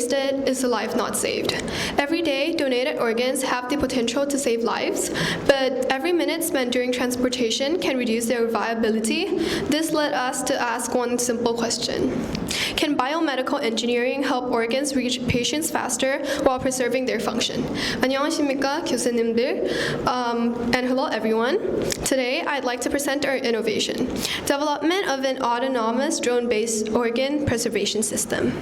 wasted is a life not saved. Every day, donated organs have the potential to save lives, but every minute spent during transportation can reduce their viability. This led us to ask one simple question. Can biomedical engineering help organs reach patients faster while preserving their function? 안녕하십니까, 교수님들. And hello everyone. Today, I'd like to present our innovation, development of an autonomous drone-based organ preservation system.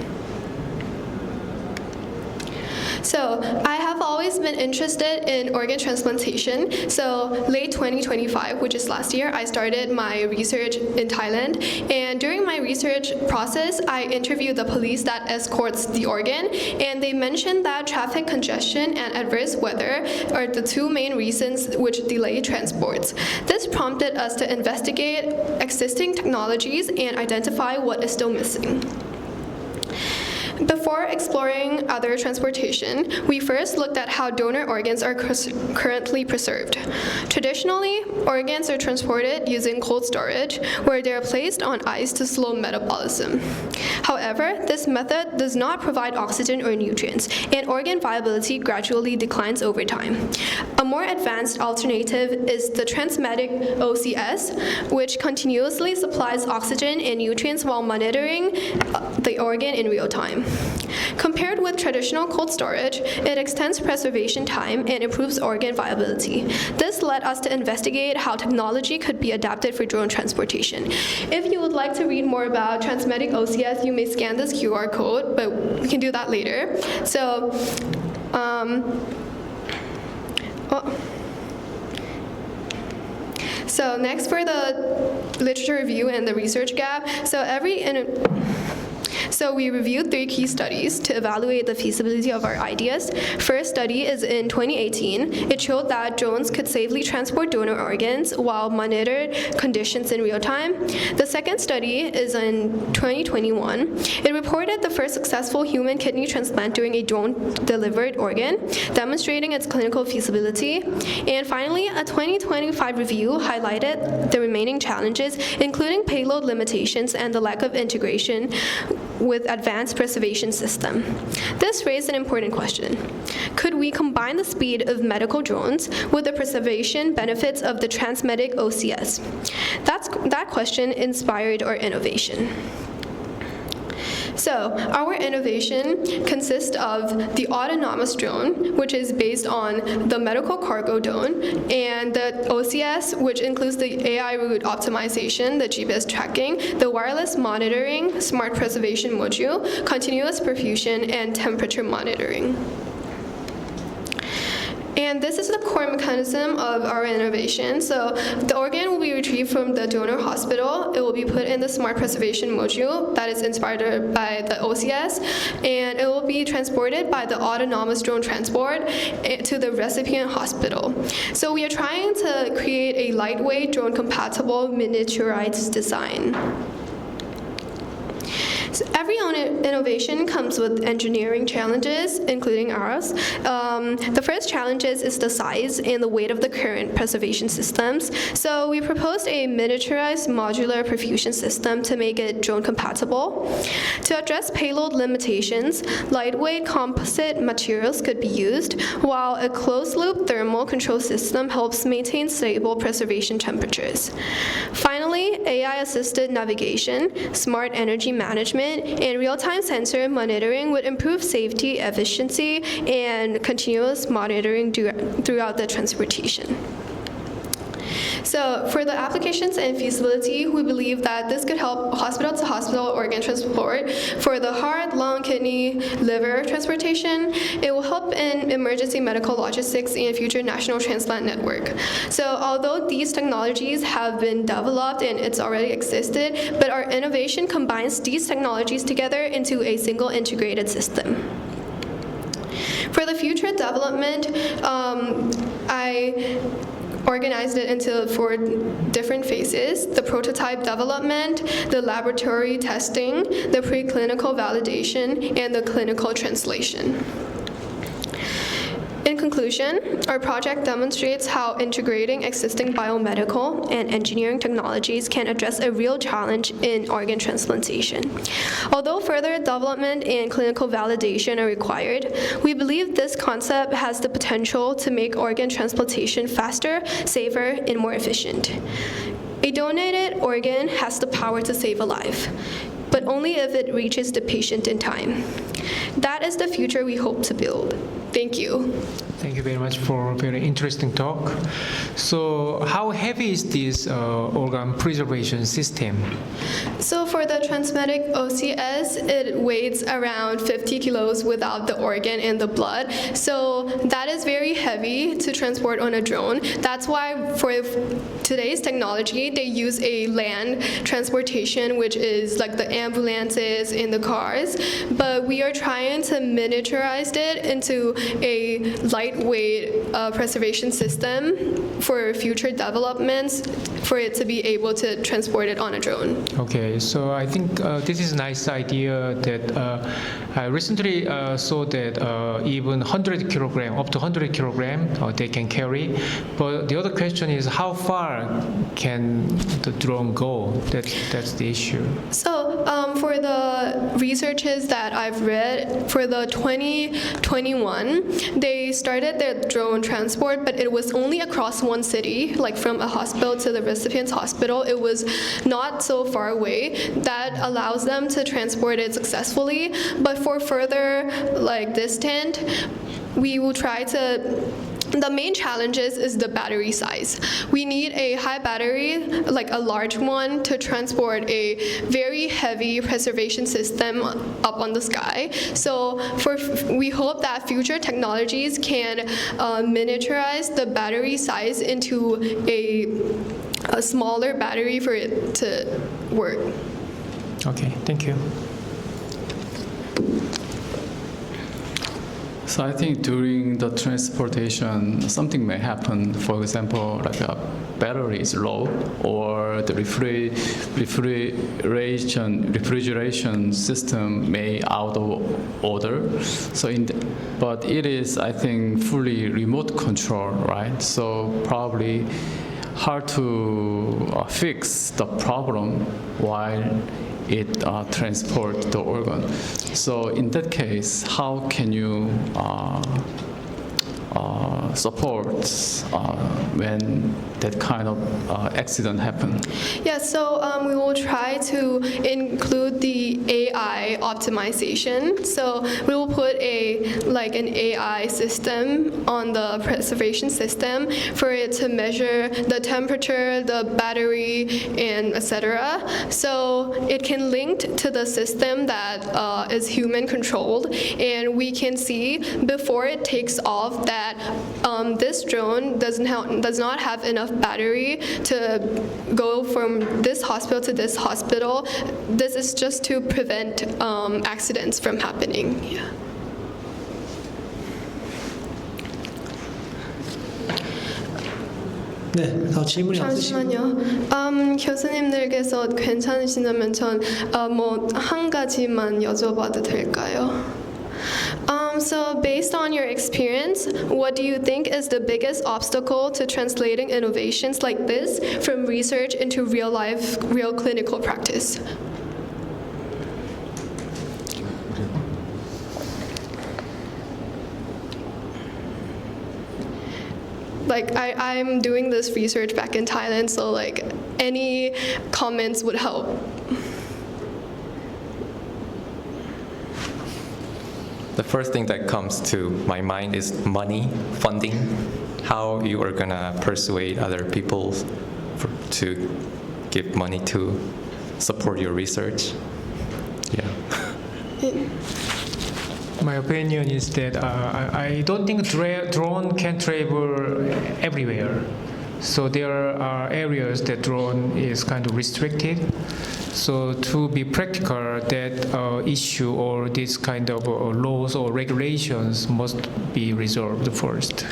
So, I have always been interested in organ transplantation. So, late 2025, which is last year, I started my research in Thailand. And during my research process, I interviewed the police that escorts the organ. And they mentioned that traffic congestion and adverse weather are the two main reasons which delay transports. This prompted us to investigate existing technologies and identify what is still missing. Before exploring other transportation, we first looked at how donor organs are currently preserved. Traditionally, organs are transported using cold storage, where they are placed on ice to slow metabolism. However, this method does not provide oxygen or nutrients, and organ viability gradually declines over time. A more advanced alternative is the transmedic OCS, which continuously supplies oxygen and nutrients while monitoring the organ in real time. Compared with traditional cold storage, it extends preservation time and improves organ viability. This led us to investigate how technology could be adapted for drone transportation. If you would like to read more about transmedic OCS, you may scan this QR code, but we can do that later. So next for the literature review and the research gap. So we reviewed 3 key studies to evaluate the feasibility of our ideas. First study is in 2018. It showed that drones could safely transport donor organs while monitored conditions in real time. The second study is in 2021. It reported the first successful human kidney transplant during a drone-delivered organ, demonstrating its clinical feasibility. And finally, a 2025 review highlighted the remaining challenges, including payload limitations and the lack of integration with advanced preservation system. This raised an important question. Could we combine the speed of medical drones with the preservation benefits of the transmedic OCS? That question inspired our innovation. So, our innovation consists of the autonomous drone, which is based on the medical cargo drone, and the OCS, which includes the AI route optimization, the GPS tracking, the wireless monitoring, smart preservation module, continuous perfusion, and temperature monitoring. And this is the core mechanism of our innovation. So the organ will be retrieved from the donor hospital. It will be put in the smart preservation module that is inspired by the OCS, and it will be transported by the autonomous drone transport to the recipient hospital. So we are trying to create a lightweight drone-compatible miniaturized design. So every innovation comes with engineering challenges, including ours. The first challenge is the size and the weight of the current preservation systems. So we proposed a miniaturized modular perfusion system to make it drone compatible. To address payload limitations, lightweight composite materials could be used, while a closed-loop thermal control system helps maintain stable preservation temperatures. Finally, AI-assisted navigation, smart energy management, and real-time sensor monitoring would improve safety, efficiency, and continuous monitoring throughout the transportation. So for the applications and feasibility, we believe that this could help hospital-to-hospital organ transport for the heart, lung, kidney, liver transportation. It will help in emergency medical logistics and future national transplant network. So although these technologies have been developed and it's already existed, but our innovation combines these technologies together into a single integrated system. For the future development, I organized it into 4 different phases: the prototype development, the laboratory testing, the preclinical validation, and the clinical translation. In In conclusion, our project demonstrates how integrating existing biomedical and engineering technologies can address a real challenge in organ transplantation. Although further development and clinical validation are required, we believe this concept has the potential to make organ transplantation faster, safer, and more efficient. A donated organ has the power to save a life, but only if it reaches the patient in time. That is the future we hope to build. Thank you. Thank you very much for a very interesting talk. So how heavy is this organ preservation system? So for the transmetic OCS, it weighs around 50 kilos without the organ and the blood. So that is very heavy to transport on a drone. That's why for today's technology, they use a land transportation, which is like the ambulances and the cars. But we are trying to miniaturize it into a lightweight preservation system for future developments for it to be able to transport it on a drone. Okay, so I think this is a nice idea that I recently saw that even 100 kilogram, up to 100 kilogram, they can carry. But the other question is how far can the drone go? That's the issue. So for the researches that I've read, for the 2021, they started their drone transport, but it was only across one city, like from a hospital to the recipient's hospital. It was not so far away. That allows them to transport it successfully. But for further distant, we will try to. The main challenges is the battery size. We need a high battery, like a large one, to transport a very heavy preservation system up on the sky. So we hope that future technologies can miniaturize the battery size into a smaller battery for it to work. Okay, thank you. So I think during the transportation, something may happen. For example, like a battery is low, or the refrigeration system may out of order. So but it is, I think, fully remote control, right? So probably hard to fix the problem while it transport the organ. So in that case, how can you support when that kind of accident happens? Yeah, so we will try to include the AI optimization. So we will put an AI system on the preservation system for it to measure the temperature, the battery, and etc. So it can link to the system that is human controlled, and we can see before it takes off that this drone does not have enough battery to go from this hospital to this hospital. This is just to prevent accidents from happening. Yeah. 네, 더 질문이 없으시면 잠시만요. 교수님들께서 괜찮으시다면 전 한 가지만 여쭤봐도 될까요? So based on your experience, what do you think is the biggest obstacle to translating innovations like this from research into real clinical practice? I'm doing this research back in Thailand, so any comments would help. The first thing that comes to my mind is money, funding, how you are going to persuade other people to give money to support your research. Yeah. My opinion is that I don't think drone can travel everywhere. So there are areas that drone is kind of restricted. So to be practical, that issue or this kind of laws or regulations must be resolved first.